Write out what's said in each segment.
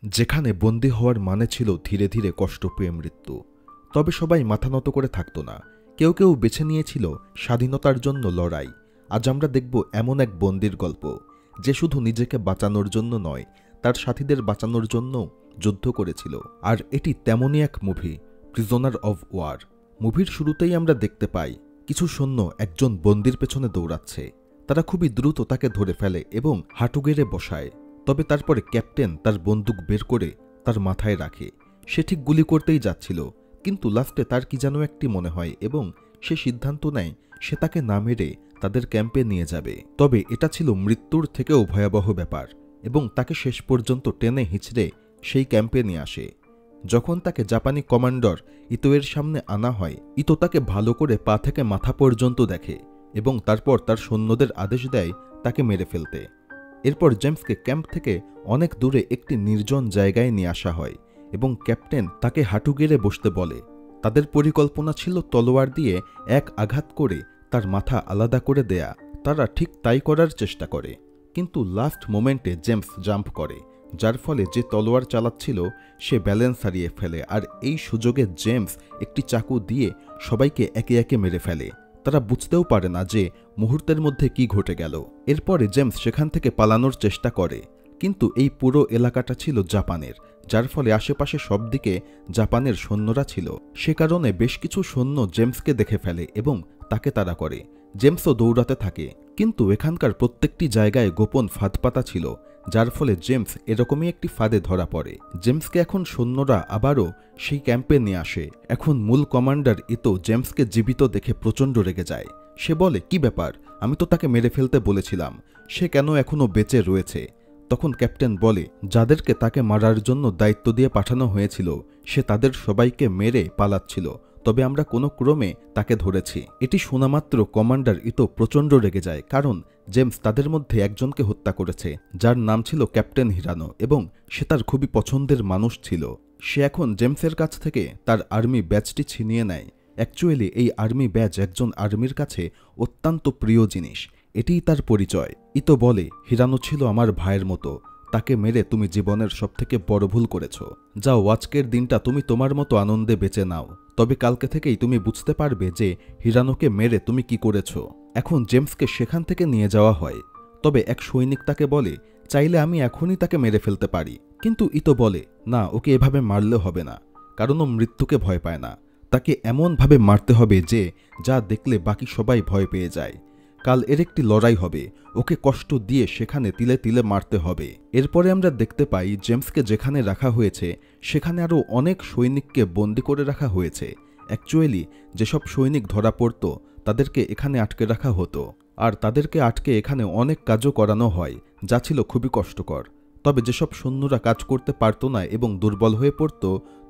যেখানে বন্দী হওয়ার মানে ছিল ধীরে ধীরে কষ্ট পেয়ে মৃত্যু। তবে সবাই মাথা নত করে থাকত না। কেউ কেউ বেছে নিয়েছিল স্বাধীনতার জন্য লড়াই। আজ আমরা দেখব এমন এক বন্দির গল্প, যে শুধু নিজেকে বাঁচানোর জন্য নয়, তার সাথীদের বাঁচানোর জন্য যুদ্ধ করেছিল। আর এটি তেমনই এক মুভি, প্রিজনার অব ওয়ার। মুভির শুরুতেই আমরা দেখতে পাই কিছু সৈন্য একজন বন্দির পেছনে দৌড়াচ্ছে। তারা খুবই দ্রুত তাকে ধরে ফেলে এবং হাঁটু গেড়ে বসায়। তবে তারপরে ক্যাপ্টেন তার বন্দুক বের করে তার মাথায় রাখে। সে ঠিক গুলি করতেই যাচ্ছিল, কিন্তু লাস্টে তার কি যেন একটি মনে হয় এবং সে সিদ্ধান্ত নেয় সে তাকে না মেরে তাদের ক্যাম্পে নিয়ে যাবে। তবে এটা ছিল মৃত্যুর থেকেও ভয়াবহ ব্যাপার এবং তাকে শেষ পর্যন্ত টেনে হিঁচড়ে সেই ক্যাম্পে নিয়ে আসে। যখন তাকে জাপানি কমান্ডার ইতোয়ের সামনে আনা হয়, ইতো তাকে ভালো করে পা থেকে মাথা পর্যন্ত দেখে এবং তারপর তার সৈন্যদের আদেশ দেয় তাকে মেরে ফেলতে। এরপর জেমসকে ক্যাম্প থেকে অনেক দূরে একটি নির্জন জায়গায় নিয়ে আসা হয় এবং ক্যাপ্টেন তাকে হাঁটু গেড়ে বসতে বলে। তাদের পরিকল্পনা ছিল তলোয়ার দিয়ে এক আঘাত করে তার মাথা আলাদা করে দেয়া। তারা ঠিক তাই করার চেষ্টা করে, কিন্তু লাস্ট মোমেন্টে জেমস জাম্প করে, যার ফলে যে তলোয়ার চালাচ্ছিল সে ব্যালেন্স হারিয়ে ফেলে। আর এই সুযোগে জেমস একটি চাকু দিয়ে সবাইকে একে একে মেরে ফেলে। তারা বুঝতেও পারে না যে মুহূর্তের মধ্যে কি ঘটে গেল। এরপরে জেমস সেখান থেকে পালানোর চেষ্টা করে, কিন্তু এই পুরো এলাকাটা ছিল জাপানের, যার ফলে আশেপাশে সব দিকে জাপানের সৈন্যরা ছিল। সে কারণে বেশ কিছু সৈন্য জেমসকে দেখে ফেলে এবং তাকে তাড়া করে। জেমসও দৌড়াতে থাকে, কিন্তু এখানকার প্রত্যেকটি জায়গায় গোপন ফাঁদ পাতা ছিল, যার ফলে জেমস এরকমই একটি ফাঁদে ধরা পড়ে। জেমসকে এখন সৈন্যরা আবারও সেই ক্যাম্পে নিয়ে আসে। এখন মূল কমান্ডার ইতো জেমসকে জীবিত দেখে প্রচণ্ড রেগে যায়। সে বলে, কি ব্যাপার, আমি তো তাকে মেরে ফেলতে বলেছিলাম, সে কেন এখনও বেঁচে রয়েছে? তখন ক্যাপ্টেন বলে, যাদেরকে তাকে মারার জন্য দায়িত্ব দিয়ে পাঠানো হয়েছিল সে তাদের সবাইকে মেরে পালাচ্ছিল, তবে আমরা কোনো ক্রমে তাকে ধরেছি। এটি শোনামাত্র কমান্ডার ইতো প্রচণ্ড রেগে যায়, কারণ জেমস তাদের মধ্যে একজনকে হত্যা করেছে, যার নাম ছিল ক্যাপ্টেন হিরানো, এবং সে তার খুবই পছন্দের মানুষ ছিল। সে এখন জেমসের কাছ থেকে তার আর্মি ব্যাজটি ছিনিয়ে নেয়। অ্যাকচুয়ালি এই আর্মি ব্যাজ একজন আর্মির কাছে অত্যন্ত প্রিয় জিনিস, এটিই তার পরিচয়। ইতো বলে, হিরানো ছিল আমার ভাইয়ের মতো, তাকে মেরে তুমি জীবনের সবথেকে বড় ভুল করেছ। যাও, আজকের দিনটা তুমি তোমার মতো আনন্দে বেঁচে নাও, তবে কালকে থেকেই তুমি বুঝতে পারবে যে হিরানোকে মেরে তুমি কি করেছ। এখন জেমসকে সেখান থেকে নিয়ে যাওয়া হয়, তবে এক সৈনিক তাকে বলে, চাইলে আমি এখনই তাকে মেরে ফেলতে পারি। কিন্তু ইতো বলে, না, ওকে এভাবে মারলে হবে না, কারণ ও মৃত্যুকে ভয় পায় না। তাকে এমনভাবে মারতে হবে যে যা দেখলে বাকি সবাই ভয় পেয়ে যায়। কাল এর একটি লড়াই হবে, ওকে কষ্ট দিয়ে সেখানে তিলে তিলে মারতে হবে। এরপরে আমরা দেখতে পাই জেমসকে যেখানে রাখা হয়েছে সেখানে আরও অনেক সৈনিককে বন্দি করে রাখা হয়েছে। অ্যাকচুয়ালি যেসব সৈনিক ধরা পড়ত তাদেরকে এখানে আটকে রাখা হতো, আর তাদেরকে আটকে এখানে অনেক কাজও করানো হয়, যা ছিল খুবই কষ্টকর। তবে যেসব সৈন্যরা কাজ করতে পারত না এবং দুর্বল হয়ে পড়ত,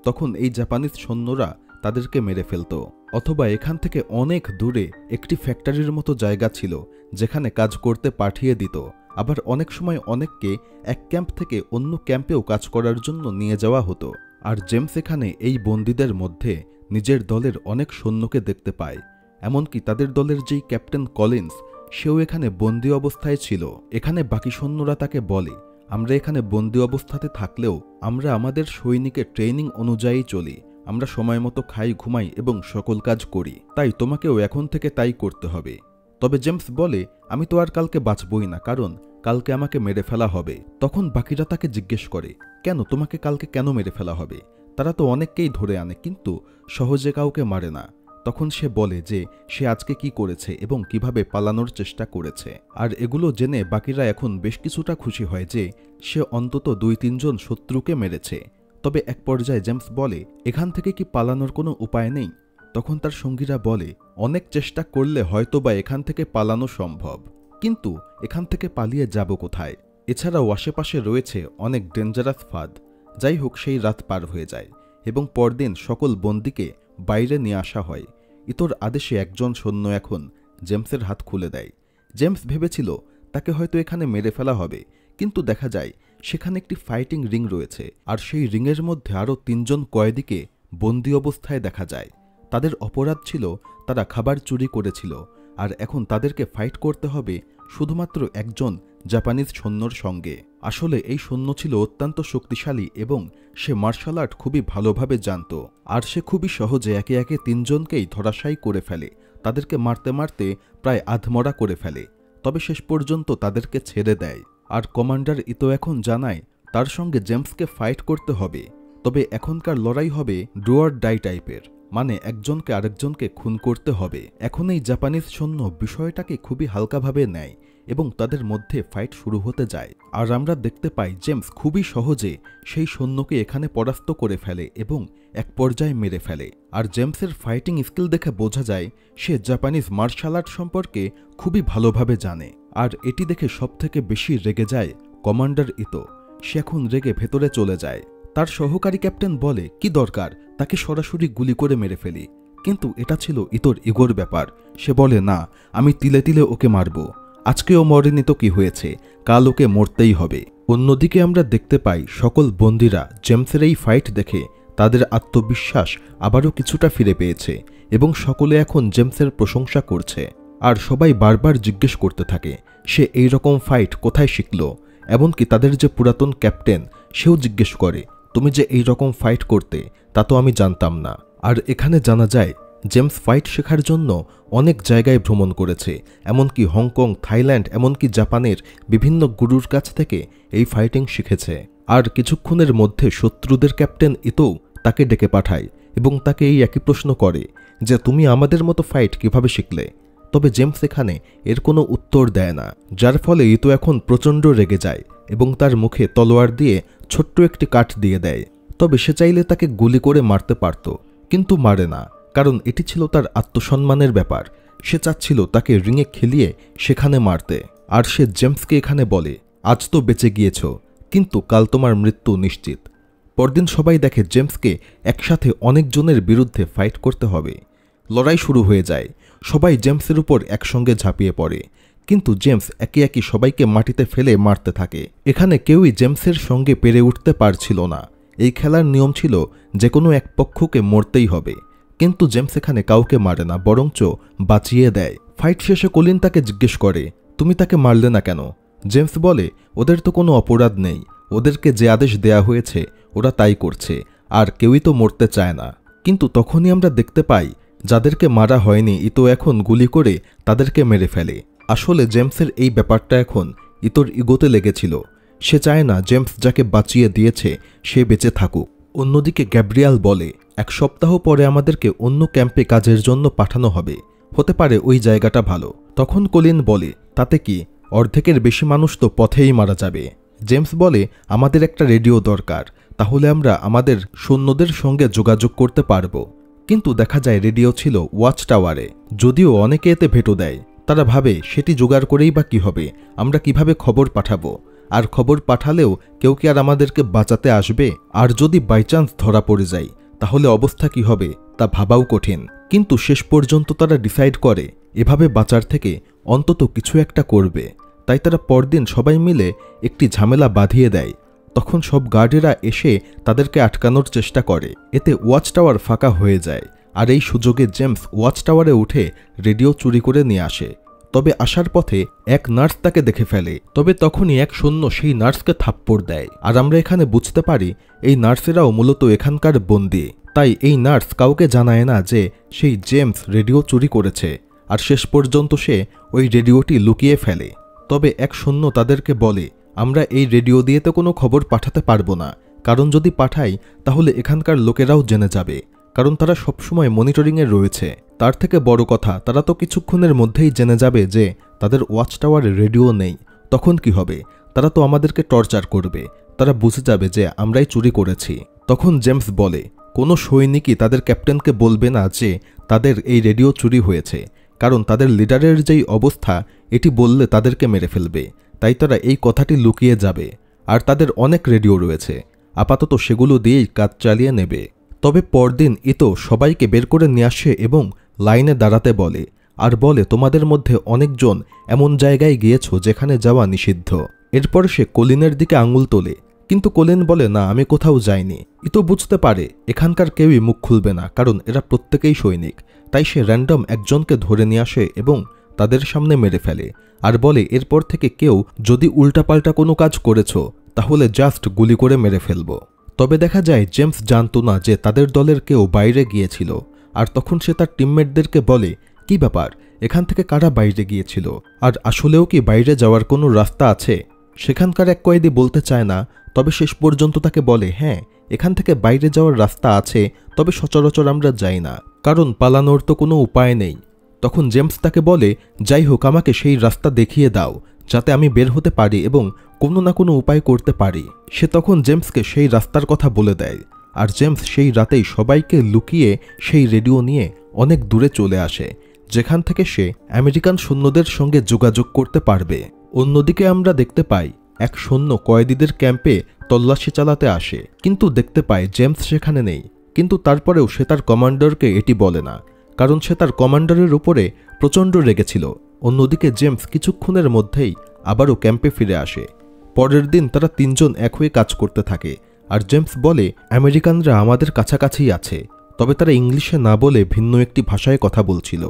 তখন এই জাপানিজ সৈন্যরা তাদেরকে মেরে ফেলত। অথবা এখান থেকে অনেক দূরে একটি ফ্যাক্টরির মতো জায়গা ছিল যেখানে কাজ করতে পাঠিয়ে দিত। আবার অনেক সময় অনেককে এক ক্যাম্প থেকে অন্য ক্যাম্পেও কাজ করার জন্য নিয়ে যাওয়া হতো। আর জেমস এখানে এই বন্দীদের মধ্যে নিজের দলের অনেক সৈন্যকে দেখতে পায়, এমনকি তাদের দলের যেই ক্যাপ্টেন কলিন্স, সেও এখানে বন্দী অবস্থায় ছিল। এখানে বাকি সৈন্যরা তাকে বলে, আমরা এখানে বন্দী অবস্থাতে থাকলেও আমরা আমাদের সৈনিকের ট্রেনিং অনুযায়ী চলি, আমরা সময় মতো খাই, ঘুমাই এবং সকল কাজ করি, তাই তোমাকেও এখন থেকে তাই করতে হবে। তবে জেমস বলে, আমি তো আর কালকে বাঁচবই না, কারণ কালকে আমাকে মেরে ফেলা হবে। তখন বাকিরা তাকে জিজ্ঞেস করে, কেন, তোমাকে কালকে কেন মেরে ফেলা হবে? তারা তো অনেককেই ধরে আনে, কিন্তু সহজে কাউকে মারে না। তখন সে বলে যে সে আজকে কি করেছে এবং কিভাবে পালানোর চেষ্টা করেছে। আর এগুলো জেনে বাকিরা এখন বেশ কিছুটা খুশি হয় যে সে অন্তত 2-3 জন শত্রুকে মেরেছে। তবে এক পর্যায়ে জেমস বলে, এখান থেকে কি পালানোর কোনো উপায় নেই? তখন তার সঙ্গীরা বলে, অনেক চেষ্টা করলে হয়তোবা এখান থেকে পালানো সম্ভব, কিন্তু এখান থেকে পালিয়ে যাব কোথায়? এছাড়াও আশেপাশে রয়েছে অনেক ডেঞ্জারাস ফাঁদ। যাই হোক, সেই রাত পার হয়ে যায় এবং পরদিন সকল বন্দীকে বাইরে নিয়ে আসা হয়। ইতোর আদেশে একজন সৈন্য এখন জেমসের হাত খুলে দেয়। জেমস ভেবেছিল তাকে হয়তো এখানে মেরে ফেলা হবে, কিন্তু দেখা যায় সেখানে একটি ফাইটিং রিং রয়েছে, আর সেই রিংয়ের মধ্যে আরও 3 জন কয়েদিকে বন্দী অবস্থায় দেখা যায়। তাদের অপরাধ ছিল তারা খাবার চুরি করেছিল, আর এখন তাদেরকে ফাইট করতে হবে শুধুমাত্র একজন জাপানিজ সৈন্যর সঙ্গে। আসলে এই সৈন্য ছিল অত্যন্ত শক্তিশালী এবং সে মার্শাল আর্ট খুবই ভালোভাবে জানত, আর সে খুবই সহজে একে একে 3 জনকেই ধরাশায়ী করে ফেলে, তাদেরকে মারতে মারতে প্রায় আধমরা করে ফেলে। তবে শেষ পর্যন্ত তাদেরকে ছেড়ে দেয়। আর কমান্ডার ইতো এখন জানায় তার সঙ্গে জেমসকে ফাইট করতে হবে। তবে এখনকার লড়াই হবে ডু অর ডাই টাইপের, মানে একজনকে আরেকজনকে খুন করতে হবে। এখন এই জাপানিজ সৈন্য বিষয়টাকে খুবই হালকাভাবে নেয় এবং তাদের মধ্যে ফাইট শুরু হতে যায়। আর আমরা দেখতে পাই জেমস খুবই সহজে সেই সৈন্যকে এখানে পরাস্ত করে ফেলে এবং এক পর্যায়ে মেরে ফেলে। আর জেমসের ফাইটিং স্কিল দেখে বোঝা যায় সে জাপানিজ মার্শাল আর্ট সম্পর্কে খুবই ভালোভাবে জানে। আর এটি দেখে সবথেকে বেশি রেগে যায় কমান্ডার ইতো। সে এখন রেগে ভেতরে চলে যায়। তার সহকারী ক্যাপ্টেন বলে কি দরকার, তাকে সরাসরি গুলি করে মেরে ফেলি। কিন্তু এটা ছিল ইতোর ইগোর ব্যাপার। সে বলে না, আমি তিলে তিলে ওকে মারব। আজকেও মরেনি তো কি হয়েছে, কাল ওকে মরতেই হবে। অন্যদিকে আমরা দেখতে পাই সকল বন্দীরা জেমসের এই ফাইট দেখে তাদের আত্মবিশ্বাস আবারও কিছুটা ফিরে পেয়েছে এবং সকলে এখন জেমসের প্রশংসা করছে। আর সবাই বারবার জিজ্ঞেস করতে থাকে সে এই রকম ফাইট কোথায় শিখল। এমনকি তাদের যে পুরাতন ক্যাপ্টেন সেও জিজ্ঞেস করে তুমি যে এই রকম ফাইট করতে, তা তো আমি জানতাম না। আর এখানে জানা যায় জেমস ফাইট শেখার জন্য অনেক জায়গায় ভ্রমণ করেছে, এমনকি হংকং, থাইল্যান্ড, এমনকি জাপানের বিভিন্ন গুরুর কাছ থেকে এই ফাইটিং শিখেছে। আর কিছুক্ষণের মধ্যে শত্রুদের ক্যাপ্টেন ইতো তাকে ডেকে পাঠায় এবং তাকে এই একই প্রশ্ন করে যে তুমি আমাদের মতো ফাইট কিভাবে শিখলে। তবে জেমস এখানে এর কোনো উত্তর দেয় না, যার ফলে ইতো এখন প্রচণ্ড রেগে যায় এবং তার মুখে তলোয়ার দিয়ে ছোট্ট একটি কাঠ দিয়ে দেয়। তবে সে চাইলে তাকে গুলি করে মারতে পারত, কিন্তু মারে না, কারণ এটি ছিল তার আত্মসম্মানের ব্যাপার। সে চাচ্ছিল তাকে রিংয়ে খেলিয়ে সেখানে মারতে। আর সে জেমসকে এখানে বলে আজ তো বেঁচে গিয়েছ, কিন্তু কাল তোমার মৃত্যু নিশ্চিত। পরদিন সবাই দেখে জেমসকে একসাথে অনেকজনের বিরুদ্ধে ফাইট করতে হবে। লড়াই শুরু হয়ে যায়, সবাই জেমসের উপর একসঙ্গে ঝাঁপিয়ে পড়ে, কিন্তু জেমস একে একে সবাইকে মাটিতে ফেলে মারতে থাকে। এখানে কেউই জেমসের সঙ্গে পেরে উঠতে পারছিল না। এই খেলার নিয়ম ছিল যে কোনো এক পক্ষকে মরতেই হবে, কিন্তু জেমস এখানে কাউকে মারে না, বরঞ্চ বাঁচিয়ে দেয়। ফাইট শেষে কলিন তাকে জিজ্ঞেস করে তুমি তাকে মারলে না কেন? জেমস বলে ওদের তো কোনো অপরাধ নেই, ওদেরকে যে আদেশ দেয়া হয়েছে ওরা তাই করছে, আর কেউই তো মরতে চায় না। কিন্তু তখনই আমরা দেখতে পাই যাদেরকে মারা হয়নি ইতো এখন গুলি করে তাদেরকে মেরে ফেলে। আসলে জেমসের এই ব্যাপারটা এখন ইতোর ইগোতে লেগেছিল। সে চায় না জেমস যাকে বাঁচিয়ে দিয়েছে সে বেঁচে থাকুক। অন্যদিকে গ্যাব্রিয়াল বলে 1 সপ্তাহ পরে আমাদেরকে অন্য ক্যাম্পে কাজের জন্য পাঠানো হবে, হতে পারে ওই জায়গাটা ভালো। তখন কলিন বলে তাতে কি, অর্ধেকের বেশি মানুষ তো পথেই মারা যাবে। জেমস বলে আমাদের একটা রেডিও দরকার, তাহলে আমরা আমাদের সৈন্যদের সঙ্গে যোগাযোগ করতে পারবো। কিন্তু দেখা যায় রেডিও ছিল ওয়াচ টাওয়ারে। যদিও অনেকে এতে ভেটো দেয়, তারা ভাবে সেটি জোগাড় করেই বা কী হবে, আমরা কিভাবে খবর পাঠাবো, আর খবর পাঠালেও কেউ কি আর আমাদেরকে বাঁচাতে আসবে? আর যদি বাইচান্স ধরা পড়ে যায় তাহলে অবস্থা কি হবে তা ভাবাও কঠিন। কিন্তু শেষ পর্যন্ত তারা ডিসাইড করে এভাবে বাঁচার থেকে অন্তত কিছু একটা করবে। তাই তারা পরদিন সবাই মিলে একটি ঝামেলা বাঁধিয়ে দেয়। তখন সব গার্ডেরা এসে তাদেরকে আটকানোর চেষ্টা করে। এতে ওয়াচ টাওয়ার ফাঁকা হয়ে যায়, আর এই সুযোগে জেমস ওয়াচ টাওয়ারে উঠে রেডিও চুরি করে নিয়ে আসে। তবে আসার পথে এক নার্স তাকে দেখে ফেলে। তবে তখনই এক সৈন্য সেই নার্সকে থাপ্পড় দেয়। আর আমরা এখানে বুঝতে পারি এই নার্সেরাও মূলত এখানকার বন্দী। তাই এই নার্স কাউকে জানায় না যে সেই জেমস রেডিও চুরি করেছে, আর শেষ পর্যন্ত সে ওই রেডিওটি লুকিয়ে ফেলে। তবে এক সৈন্য তাদেরকে বলে আমরা এই রেডিও দিয়ে তো কোনো খবর পাঠাতে পারবো না, কারণ যদি পাঠাই তাহলে এখানকার লোকেরাও জেনে যাবে, কারণ তারা সবসময় মনিটরিংয়ে রয়েছে। তার থেকে বড় কথা, তারা তো কিছুক্ষণের মধ্যেই জেনে যাবে যে তাদের ওয়াচ টাওয়ারে রেডিও নেই। তখন কি হবে? তারা তো আমাদেরকে টর্চার করবে, তারা বুঝে যাবে যে আমরাই চুরি করেছি। তখন জেমস বলে কোনো সৈনিকই তাদের ক্যাপ্টেনকে বলবে না যে তাদের এই রেডিও চুরি হয়েছে, কারণ তাদের লিডারের যেই অবস্থা এটি বললে তাদেরকে মেরে ফেলবে। তাই তারা এই কথাটি লুকিয়ে যাবে। আর তাদের অনেক রেডিও রয়েছে, আপাতত সেগুলো দিয়েই কাজ চালিয়ে নেবে। তবে পরদিন ইতো সবাইকে বের করে নিয়ে আসে এবং লাইনে দাঁড়াতে বলে, আর বলে তোমাদের মধ্যে অনেকজন এমন জায়গায় গিয়েছো যেখানে যাওয়া নিষিদ্ধ। এরপর সে কলিনের দিকে আঙুল তোলে, কিন্তু কলিন বলে না আমি কোথাও যাইনি। ইতো বুঝতে পারে এখানকার কেউই মুখ খুলবে না, কারণ এরা প্রত্যেকেই সৈনিক। তাই সে র্যান্ডম একজনকে ধরে নিয়ে আসে এবং তাদের সামনে মেরে ফেলে, আর বলে এরপর থেকে কেউ যদি উল্টাপাল্টা কোনো কাজ করেছো তাহলে জাস্ট গুলি করে মেরে ফেলব। তবে দেখা যায় জেমস জানতো না যে তাদের দলের কেউ বাইরে গিয়েছিল। আর তখন সে তার টিমমেটদেরকে বলে, কি ব্যাপার, এখান থেকে কারা বাইরে গিয়েছিল, আর আসলেও কি বাইরে যাওয়ার কোনো রাস্তা আছে? সেখানকার এক কয়েদি বলতে চায় না, তবে শেষ পর্যন্ত তাকে বলে, হ্যাঁ, এখান থেকে বাইরে যাওয়ার রাস্তা আছে, তবে সচরাচর আমরা যাই না, কারণ পালানোর তো কোনো উপায় নেই। তখন জেমস তাকে বলে, যাই হোক, আমাকে সেই রাস্তা দেখিয়ে দাও, যাতে আমি বের হতে পারি এবং কোনো না কোনো উপায় করতে পারি। সে তখন জেমসকে সেই রাস্তার কথা বলে দেয়, আর জেমস সেই রাতেই সবাইকে লুকিয়ে সেই রেডিও নিয়ে অনেক দূরে চলে আসে, যেখান থেকে সে আমেরিকান সৈন্যদের সঙ্গে যোগাযোগ করতে পারবে। অন্যদিকে আমরা দেখতে পাই এক সৈন্য কয়েদিদের ক্যাম্পে তল্লাশি চালাতে আসে, কিন্তু দেখতে পায় জেমস সেখানে নেই। কিন্তু তারপরেও সে তার কমান্ডারকে এটি বলে না, কারণ সে তার কমান্ডারের উপরে প্রচণ্ড রেগেছিল। অন্যদিকে জেমস কিছুক্ষণের মধ্যেই আবারও ক্যাম্পে ফিরে আসে। পরের দিন তারা তিনজন এক হয়ে কাজ করতে থাকে, আর জেমস বলে, আমেরিকানরা আমাদের কাছাকাছিই আছে, তবে তারা ইংলিশে না বলে ভিন্ন একটি ভাষায় কথা বলছিল,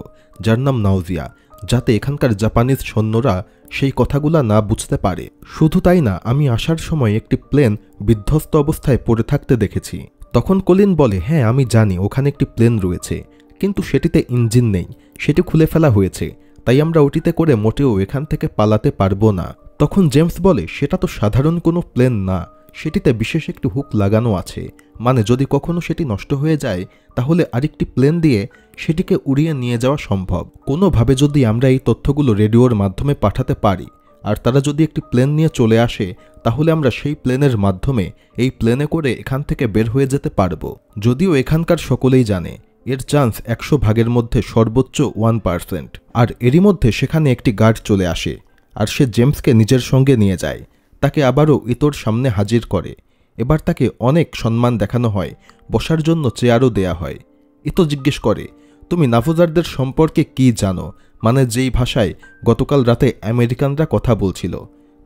যার নাম নাউজিয়া, যাতে এখানকার জাপানিজ সৈন্যরা সেই কথাগুলা না বুঝতে পারে। শুধু তাই না, আমি আসার সময় একটি প্লেন বিধ্বস্ত অবস্থায় পড়ে থাকতে দেখেছি। তখন কলিন বলে, হ্যাঁ, আমি জানি ওখানে একটি প্লেন রয়েছে, কিন্তু সেটিতে ইঞ্জিন নেই, সেটি খুলে ফেলা হয়েছে, তাই আমরা ওটিতে করে মোটেও এখান থেকে পালাতে পারবো না। তখন জেমস বলে, সেটা তো সাধারণ কোনো প্লেন না, সেটিতে বিশেষ একটি হুক লাগানো আছে, মানে যদি কখনো সেটি নষ্ট হয়ে যায় তাহলে আরেকটি প্লেন দিয়ে সেটিকে উড়িয়ে নিয়ে যাওয়া সম্ভব। কোনোভাবে যদি আমরা এই তথ্যগুলো রেডিওর মাধ্যমে পাঠাতে পারি, আর তারা যদি একটি প্লেন নিয়ে চলে আসে, তাহলে আমরা সেই প্লেনের মাধ্যমে এই প্লেনে করে এখান থেকে বের হয়ে যেতে পারবো। যদিও এখানকার সকলেই জানে এর চান্স 100 ভাগের মধ্যে সর্বোচ্চ 1%। আর এরই মধ্যে সেখানে একটি গার্ড চলে আসে, আর সে জেমসকে নিজের সঙ্গে নিয়ে যায়, তাকে আবারও ইতোর সামনে হাজির করে। এবার তাকে অনেক সম্মান দেখানো হয়, বসার জন্য চেয়ারও দেয়া হয়। ইতো জিজ্ঞেস করে, তুমি নাভোজারদের সম্পর্কে কি জানো, মানে যেই ভাষায় গতকাল রাতে আমেরিকানরা কথা বলছিল।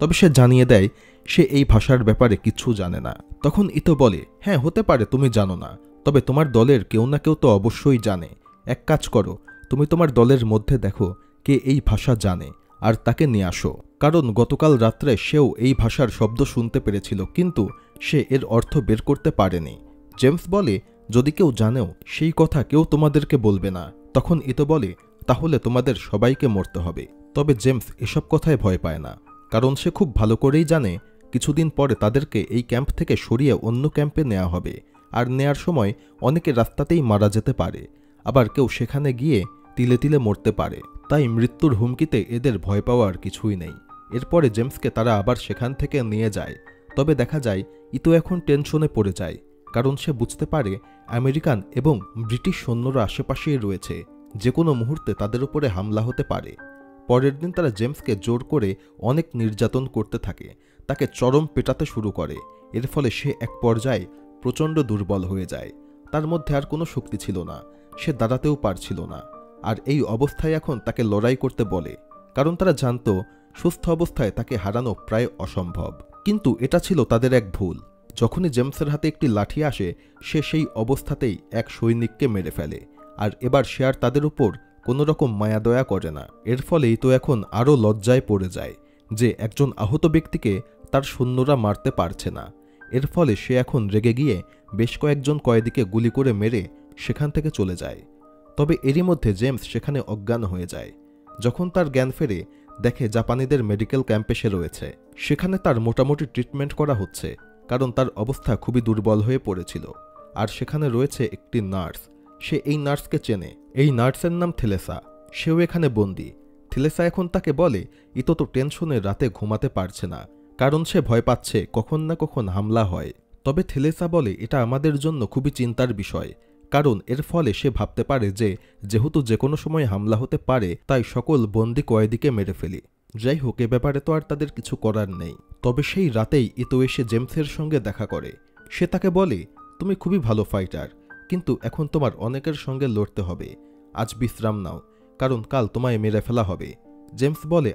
তবে সে জানিয়ে দেয় সে এই ভাষার ব্যাপারে কিছু জানে না। তখন ইতো বলে, হ্যাঁ, হতে পারে তুমি জানো না, তবে তোমার দলের কেউ না কেউ তো অবশ্যই জানে। এক কাজ করো, তুমি তোমার দলের মধ্যে দেখো কে এই ভাষা জানে, আর তাকে নিয়ে আসো, কারণ গতকাল রাত্রে সেও এই ভাষার শব্দ শুনতে পেরেছিল, কিন্তু সে এর অর্থ বের করতে পারেনি। জেমস বলে, যদি কেউ জানেও সেই কথা কেউ তোমাদেরকে বলবে না। তখন ইতো বলে, তাহলে তোমাদের সবাইকে মরতে হবে। তবে জেমস এসব কথায় ভয় পায় না, কারণ সে খুব ভালো করেই জানে কিছুদিন পরে তাদেরকে এই ক্যাম্প থেকে সরিয়ে অন্য ক্যাম্পে নেওয়া হবে, আর নেয়ার সময় অনেকে রাস্তাতেই মারা যেতে পারে, আবার কেউ সেখানে গিয়ে তিলে তিলে মরতে পারে। তাই মৃত্যুর হুমকিতে এদের ভয় পাওয়ার কিছুই নেই। এরপরে জেমসকে তারা আবার সেখান থেকে নিয়ে যায়। তবে দেখা যায় ইতো এখন টেনশনে পড়ে যায়, কারণ সে বুঝতে পারে আমেরিকান এবং ব্রিটিশ সৈন্যরা আশেপাশেই রয়েছে, যে কোনো মুহূর্তে তাদের উপরে হামলা হতে পারে। পরের দিন তারা জেমসকে জোর করে অনেক নির্যাতন করতে থাকে, তাকে চরম পেটাতে শুরু করে। এর ফলে সে এক পর্যায়ে প্রচণ্ড দুর্বল হয়ে যায়, তার মধ্যে আর কোনো শক্তি ছিল না, সে দাঁড়াতেও পারছিল না। আর এই অবস্থায় এখন তাকে লড়াই করতে বলে, কারণ তারা জানত সুস্থ অবস্থায় তাকে হারানো প্রায় অসম্ভব। কিন্তু এটা ছিল তাদের এক ভুল। যখনই জেমসের হাতে একটি লাঠি আসে, সে সেই অবস্থাতেই এক সৈনিককে মেরে ফেলে, আর এবার সে আর তাদের উপর কোনো রকম মায়াদয়া করে না। এর ফলেই তো এখন আরও লজ্জায় পড়ে যায় যে একজন আহত ব্যক্তিকে তার সৈন্যরা মারতে পারছে না। এর ফলে সে এখন রেগে গিয়ে বেশ কয়েকজন কয়েদিকে গুলি করে মেরে সেখান থেকে চলে যায়। তবে এরই মধ্যে জেমস সেখানে অজ্ঞান হয়ে যায়। যখন তার জ্ঞান ফেরে, দেখে জাপানিদের মেডিকেল ক্যাম্পে সে রয়েছে। সেখানে তার মোটামুটি ট্রিটমেন্ট করা হচ্ছে, কারণ তার অবস্থা খুবই দুর্বল হয়ে পড়েছিল। আর সেখানে রয়েছে একটি নার্স, সে এই নার্সকে চেনে। এই নার্সের নাম থেলেসা, সেও এখানে বন্দী। থেলেসা এখন তাকে বলে, ইতো তো টেনশনে রাতে ঘুমাতে পারছে না, কারণ সে ভয় পাচ্ছে কখন না কখন হামলা হয়। তবে থেলেসা বলে, এটা আমাদের জন্য খুবই চিন্তার বিষয়, কারণ এর ফলে সে ভাবতে পারে যে যেহেতু যে কোনো সময় হামলা হতে পারে, তাই সকল বন্দি কয়েদিকে মেরে ফেলি। যাই হোক, এ ব্যাপারে তো আর তাদের কিছু করার নেই। তবে সেই রাতেই ইতো এসে জেমসের সঙ্গে দেখা করে। সে তাকে বলে, তুমি খুবই ভালো ফাইটার, কিন্তু এখন তোমার অনেকের সঙ্গে লড়তে হবে। আজ বিশ্রাম নাও, কারণ কাল তোমায় মেরে ফেলা হবে। জেমস বলে,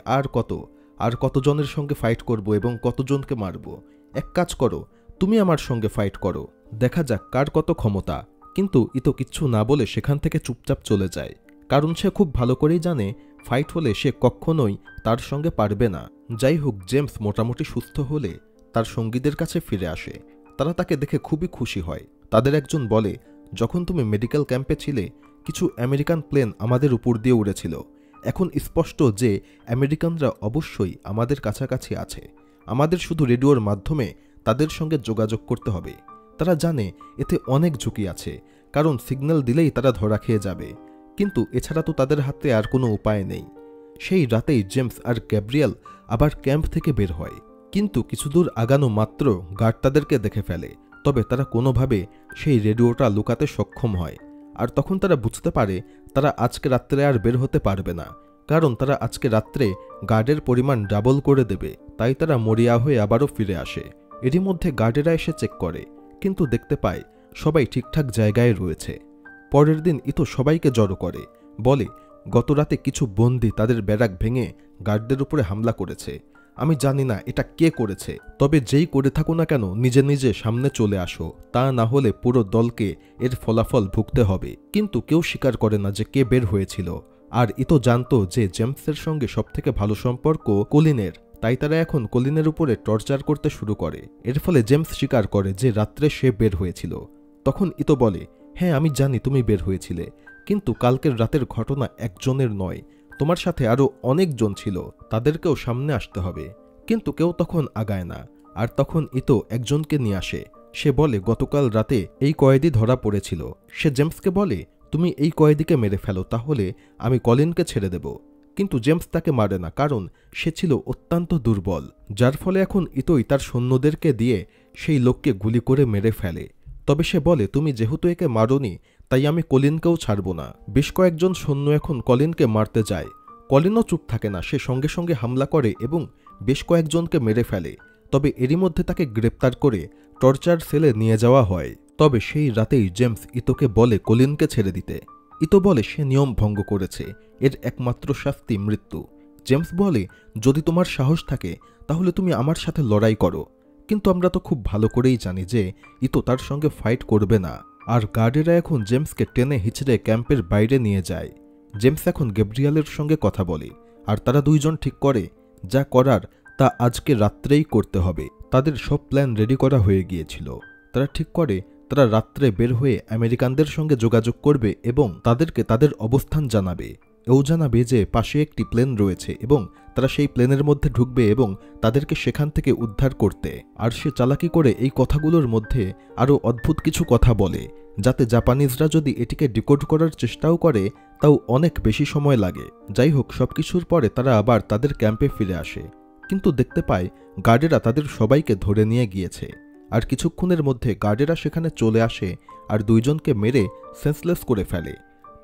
আর কতজনের সঙ্গে ফাইট করব এবং কতজনকে মারব? এক কাজ করো, তুমি আমার সঙ্গে ফাইট করো, দেখা যাক কার কত ক্ষমতা। কিন্তু ইতো কিচ্ছু না বলে সেখান থেকে চুপচাপ চলে যায়, কারণ সে খুব ভালো করেই জানে ফাইট হলে সে কখনোই তার সঙ্গে পারবে না। যাই হোক, জেমস মোটামুটি সুস্থ হলে তার সঙ্গীদের কাছে ফিরে আসে। তারা তাকে দেখে খুবই খুশি হয়। তাদের একজন বলে, যখন তুমি মেডিকেল ক্যাম্পে ছিলে কিছু আমেরিকান প্লেন আমাদের উপর দিয়ে উড়েছিল। এখন স্পষ্ট যে আমেরিকানরা অবশ্যই আমাদের কাছাকাছি আছে। আমাদের শুধু রেডিওর মাধ্যমে তাদের সঙ্গে যোগাযোগ করতে হবে। তারা জানে এতে অনেক ঝুঁকি আছে, কারণ সিগন্যাল দিলেই তারা ধরা খেয়ে যাবে, কিন্তু এছাড়া তো তাদের হাতে আর কোনো উপায় নেই। সেই রাতেই জেমস আর গ্যাব্রিয়েল আবার ক্যাম্প থেকে বের হয়, কিন্তু কিছু দূর আগানো মাত্র গার্ড তাদেরকে দেখে ফেলে। তবে তারা কোনোভাবে সেই রেডিওটা লুকাতে সক্ষম হয়, আর তখন তারা বুঝতে পারে তারা আজকে রাত্রে আর বের হতে পারবে না, কারণ তারা আজকে রাত্রে গার্ডের পরিমাণ ডাবল করে দেবে। তাই তারা মরিয়া হয়ে আবারও ফিরে আসে। এরই মধ্যে গার্ডেরা এসে চেক করে, কিন্তু দেখতে পায় সবাই ঠিকঠাক জায়গায় রয়েছে। পরের দিন ইতো সবাইকে জড়ো করে, বলে গতরাতে কিছু বন্দী তাদের ব্যারাক ভেঙে গার্ডদের উপরে হামলা করেছে। আমি জানি না এটা কে করেছে, তবে যেই করে থাকো না কেন নিজে নিজে সামনে চলে আসো, তা না হলে পুরো দলকে এর ফলাফল ভুগতে হবে। কিন্তু কেউ স্বীকার করে না যে কে বের হয়েছিল। আর ইতো জানতো যে জেমসের সঙ্গে সবথেকে ভালো সম্পর্ক কলিনের, তাই তারা এখন কলিনের উপরে টর্চার করতে শুরু করে। এর ফলে জেমস স্বীকার করে যে রাত্রে সে বের হয়েছিল। তখন ইতো বলে, হ্যাঁ আমি জানি তুমি বের হয়েছিলে, কিন্তু কালকের রাতের ঘটনা একজনের নয়, তোমার সাথে আরও অনেকজন ছিল, তাদেরকেও সামনে আসতে হবে। কিন্তু কেউ তখন আগায় না। আর তখন ইতো একজনকে নিয়ে আসে। সে বলে গতকাল রাতে এই কয়েদি ধরা পড়েছিল। সে জেমসকে বলে, তুমি এই কয়েদিকে মেরে ফেলো, তাহলে আমি কলিনকে ছেড়ে দেব। কিন্তু জেমস তাকে মারে না, কারণ সে ছিল অত্যন্ত দুর্বল, যার ফলে এখন ইতোই তার সৈন্যদেরকে দিয়ে সেই লোককে গুলি করে মেরে ফেলে। তবে সে বলে, তুমি যেহেতু একে মারোনি, তাই আমি কলিনকেও ছাড়ব না। বেশ কয়েকজন সৈন্য এখন কলিনকে মারতে যায়। কলিনও চুপ থাকে না, সে সঙ্গে সঙ্গে হামলা করে এবং বেশ কয়েকজনকে মেরে ফেলে। তবে এরই মধ্যে তাকে গ্রেপ্তার করে টর্চার সেলে নিয়ে যাওয়া হয়। তবে সেই রাতেই জেমস ইতোকে বলে কলিনকে ছেড়ে দিতে। ইতো বলে সে নিয়ম ভঙ্গ করেছে, এর একমাত্র শাস্তি মৃত্যু। জেমস বলে, যদি তোমার সাহস থাকে তাহলে তুমি আমার সাথে লড়াই করো। কিন্তু আমরা তো খুব ভালো করেই জানি যে ইতো তার সঙ্গে ফাইট করবে না। আর গার্ডেরা এখন জেমসকে টেনে হিচড়ে ক্যাম্পের বাইরে নিয়ে যায়। জেমস এখন গ্যাব্রিয়েলের সঙ্গে কথা বলে, আর তারা দুইজন ঠিক করে যা করার তা আজকে রাত্রেই করতে হবে। তাদের সব প্ল্যান রেডি করা হয়ে গিয়েছিল। তারা ঠিক করে তারা রাত্রে বের হয়ে আমেরিকানদের সঙ্গে যোগাযোগ করবে এবং তাদেরকে তাদের অবস্থান জানাবে। এও জানাবে যে পাশে একটি প্লেন রয়েছে এবং তারা সেই প্লেনের মধ্যে ঢুকবে এবং তাদেরকে সেখান থেকে উদ্ধার করতে। আর সে চালাকি করে এই কথাগুলোর মধ্যে আরও অদ্ভুত কিছু কথা বলে, যাতে জাপানিজরা যদি এটিকে ডিকোড করার চেষ্টাও করে তাও অনেক বেশি সময় লাগে। যাই হোক, সবকিছুর পরে তারা আবার তাদের ক্যাম্পে ফিরে আসে, কিন্তু দেখতে পায় গার্ডেরা তাদের সবাইকে ধরে নিয়ে গিয়েছে। আর কিছুক্ষণের মধ্যে গার্ডেরা সেখানে চলে আসে আর দুইজনকে মেরে সেন্সলেস করে ফেলে।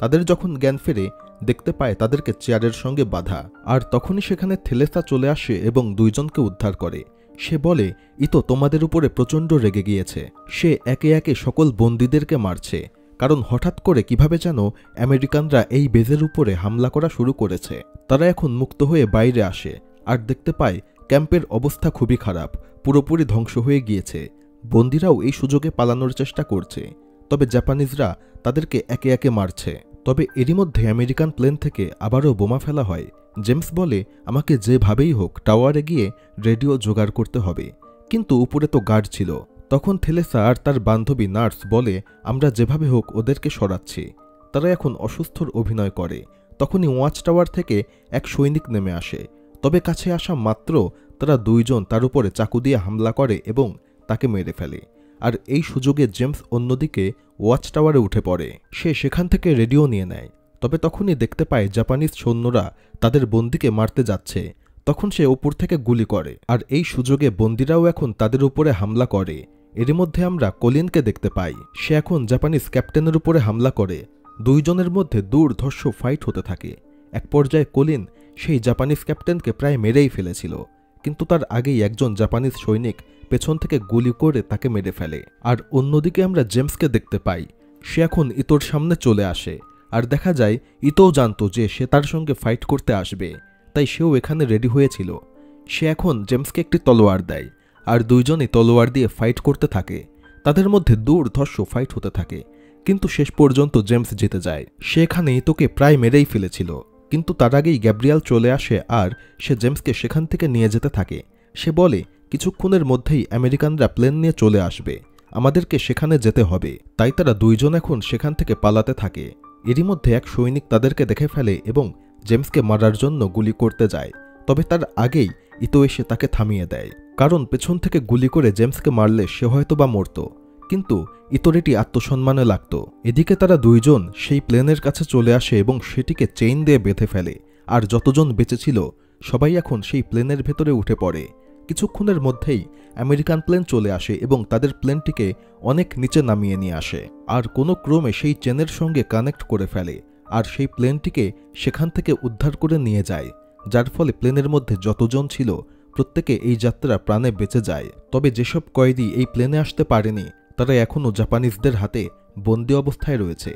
তাদের যখন জ্ঞান ফেরে, দেখতে পায় তাদেরকে চেয়ারের সঙ্গে বাঁধা। আর তখনই সেখানে থেলেসা চলে আসে এবং দুইজনকে উদ্ধার করে। সে বলে, ইতো তোমাদের উপরে প্রচণ্ড রেগে গিয়েছে। সে একে একে সকল বন্দীদেরকে মারছে, কারণ হঠাৎ করে কিভাবে যেন আমেরিকানরা এই বেজের উপরে হামলা করা শুরু করেছে। তারা এখন মুক্ত হয়ে বাইরে আসে আর দেখতে পায় ক্যাম্পের অবস্থা খুবই খারাপ, পুরোপুরি ধ্বংস হয়ে গিয়েছে। বন্দীরাও এই সুযোগে পালানোর চেষ্টা করছে, তবে জাপানিজরা তাদেরকে একে একে মারছে। তবে এরই মধ্যে আমেরিকান প্লেন থেকে আবারও বোমা ফেলা হয়। জেমস বলে, আমাকে যেভাবেই হোক টাওয়ারে গিয়ে রেডিও জোগাড় করতে হবে, কিন্তু উপরে তো গার্ড ছিল। তখন থেলেসা আর তার বান্ধবী নার্স বলে, আমরা যেভাবে হোক ওদেরকে সরাচ্ছি। তারা এখন অসুস্থর অভিনয় করে। তখনই ওয়াচ টাওয়ার থেকে এক সৈনিক নেমে আসে, তবে কাছে আসা মাত্র তারা দুইজন তার উপরে চাকু দিয়ে হামলা করে এবং তাকে মেরে ফেলে। আর এই সুযোগে জেমস অন্যদিকে ওয়াচ টাওয়ারে উঠে পড়ে। সে সেখান থেকে রেডিও নিয়ে নেয়। তবে তখনই দেখতে পায় জাপানিজ সৈন্যরা তাদের বন্দীকে মারতে যাচ্ছে। তখন সে উপর থেকে গুলি করে, আর এই সুযোগে বন্দীরাও এখন তাদের উপরে হামলা করে। এরই মধ্যে আমরা কলিনকে দেখতে পাই। সে এখন জাপানিজ ক্যাপ্টেনের উপরে হামলা করে। দুইজনের মধ্যে দুর্ধর্ষ ফাইট হতে থাকে। এক পর্যায়ে কলিন সেই জাপানিজ ক্যাপ্টেনকে প্রায় মেরেই ফেলেছিল, কিন্তু তার আগেই একজন জাপানিজ সৈনিক পেছন থেকে গুলি করে তাকে মেরে ফেলে। আর অন্যদিকে আমরা জেমসকে দেখতে পাই। সে এখন ইতোর সামনে চলে আসে, আর দেখা যায় ইতোও জানতো যে সে তার সঙ্গে ফাইট করতে আসবে, তাই সেও এখানে রেডি হয়েছিল। সে এখন জেমসকে একটি তলোয়ার দেয়, আর দুইজনই তলোয়ার দিয়ে ফাইট করতে থাকে। তাদের মধ্যে দুর্ধর্ষ ফাইট হতে থাকে, কিন্তু শেষ পর্যন্ত জেমস জিতে যায়। সে এখানে ইতোকে প্রায় মেরেই ফেলেছিল, কিন্তু তার আগেই গ্যাব্রিয়েল চলে আসে আর সে জেমসকে সেখান থেকে নিয়ে যেতে থাকে। সে বলে, কিছুক্ষণের মধ্যেই আমেরিকানরা প্লেন নিয়ে চলে আসবে, আমাদেরকে সেখানে যেতে হবে। তাই তারা দুইজন এখন সেখান থেকে পালাতে থাকে। এরই মধ্যে এক সৈনিক তাদেরকে দেখে ফেলে এবং জেমসকে মারার জন্য গুলি করতে যায়। তবে তার আগেই ইতো এসে তাকে থামিয়ে দেয়, কারণ পেছন থেকে গুলি করে জেমসকে মারলে সে হয়তো বা মরত, কিন্তু ইতোর এটি আত্মসম্মানে লাগত। এদিকে তারা দুইজন সেই প্লেনের কাছে চলে আসে এবং সেটিকে চেইন দিয়ে বেঁধে ফেলে। আর যতজন বেঁচে ছিল সবাই এখন সেই প্লেনের ভেতরে উঠে পড়ে। কিছুক্ষণের মধ্যেই আমেরিকান প্লেন চলে আসে এবং তাদের প্লেনটিকে অনেক নিচে নামিয়ে নিয়ে আসে আর কোনো ক্রমে সেই চেনের সঙ্গে কানেক্ট করে ফেলে আর সেই প্লেনটিকে সেখান থেকে উদ্ধার করে নিয়ে যায়, যার ফলে প্লেনের মধ্যে যতজন ছিল প্রত্যেকে এই যাত্রা প্রাণে বেঁচে যায়। তবে যেসব কয়েদি এই প্লেনে আসতে পারেনি তারা এখনও জাপানিজদের হাতে বন্দী অবস্থায় রয়েছে।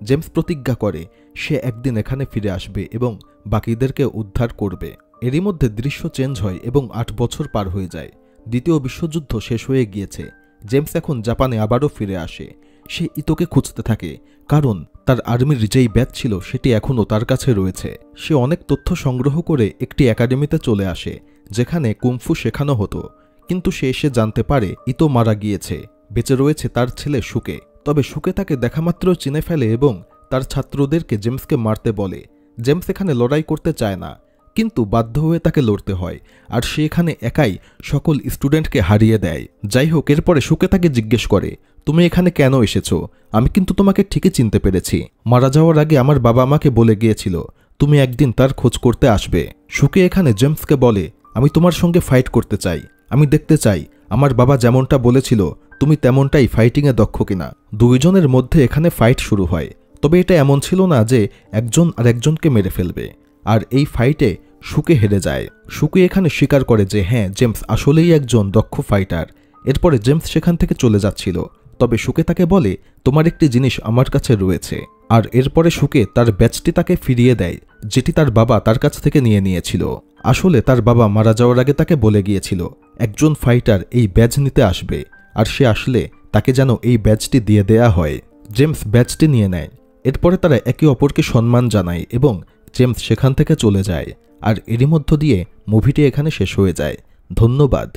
জেমস প্রতিজ্ঞা করে সে একদিন এখানে ফিরে আসবে এবং বাকিদেরকে উদ্ধার করবে। এরই মধ্যে দৃশ্য চেঞ্জ হয় এবং 8 বছর পার হয়ে যায়। দ্বিতীয় বিশ্বযুদ্ধ শেষ হয়ে গিয়েছে। জেমস এখন জাপানে আবারও ফিরে আসে। সে ইতোকে খুঁজতে থাকে, কারণ তার আর্মির যেই ব্যাচ ছিল সেটি এখনও তার কাছে রয়েছে। সে অনেক তথ্য সংগ্রহ করে একটি একাডেমিতে চলে আসে যেখানে কুংফু শেখানো হতো, কিন্তু সে এসে জানতে পারে ইতো মারা গিয়েছে, বেঁচে রয়েছে তার ছেলে সুকে। তবে সুকে তাকে দেখামাত্র চিনে ফেলে এবং তার ছাত্রদেরকে জেমসকে মারতে বলে। জেমস এখানে লড়াই করতে চায় না, কিন্তু বাধ্য হয়ে তাকে লড়তে হয় আর সে এখানে একাই সকল স্টুডেন্টকে হারিয়ে দেয়। যাই হোক, এরপরে সুকে তাকে জিজ্ঞেস করে, তুমি এখানে কেন এসেছো? আমি কিন্তু তোমাকে ঠিকই চিনতে পেরেছি। মারা যাওয়ার আগে আমার বাবা আমাকে বলে গিয়েছিল তুমি একদিন তার খোঁজ করতে আসবে। সুকে এখানে জেমসকে বলে, আমি তোমার সঙ্গে ফাইট করতে চাই, আমি দেখতে চাই আমার বাবা যেমনটা বলেছিল তুমি তেমনটাই ফাইটিংয়ে দক্ষ কিনা। দুইজনের মধ্যে এখানে ফাইট শুরু হয়। তবে এটা এমন ছিল না যে একজন আর একজনকে মেরে ফেলবে, আর এই ফাইটে সুকে হেরে যায়। সুকে এখানে স্বীকার করে যে হ্যাঁ, জেমস আসলেই একজন দক্ষ ফাইটার। এরপরে জেমস সেখান থেকে চলে যাচ্ছিল, তবে সুকে তাকে বলে তোমার একটি জিনিস আমার কাছে রয়েছে। আর এরপরে সুকে তার ব্যাচটি তাকে ফিরিয়ে দেয় যেটি তার বাবা তার কাছ থেকে নিয়ে নিয়েছিল। আসলে তার বাবা মারা যাওয়ার আগে তাকে বলে গিয়েছিল একজন ফাইটার এই ব্যাজ নিতে আসবে, আর সে আসলে তাকে যেন এই ব্যাজটি দিয়ে দেয়া হয়। জেমস ব্যাজটি নিয়ে নেয়। এরপরে তারা একে অপরকে সম্মান জানায় এবং জেমস সেখান থেকে চলে যায়। আর এরই মধ্য দিয়ে মুভিটি এখানে শেষ হয়ে যায়। ধন্যবাদ।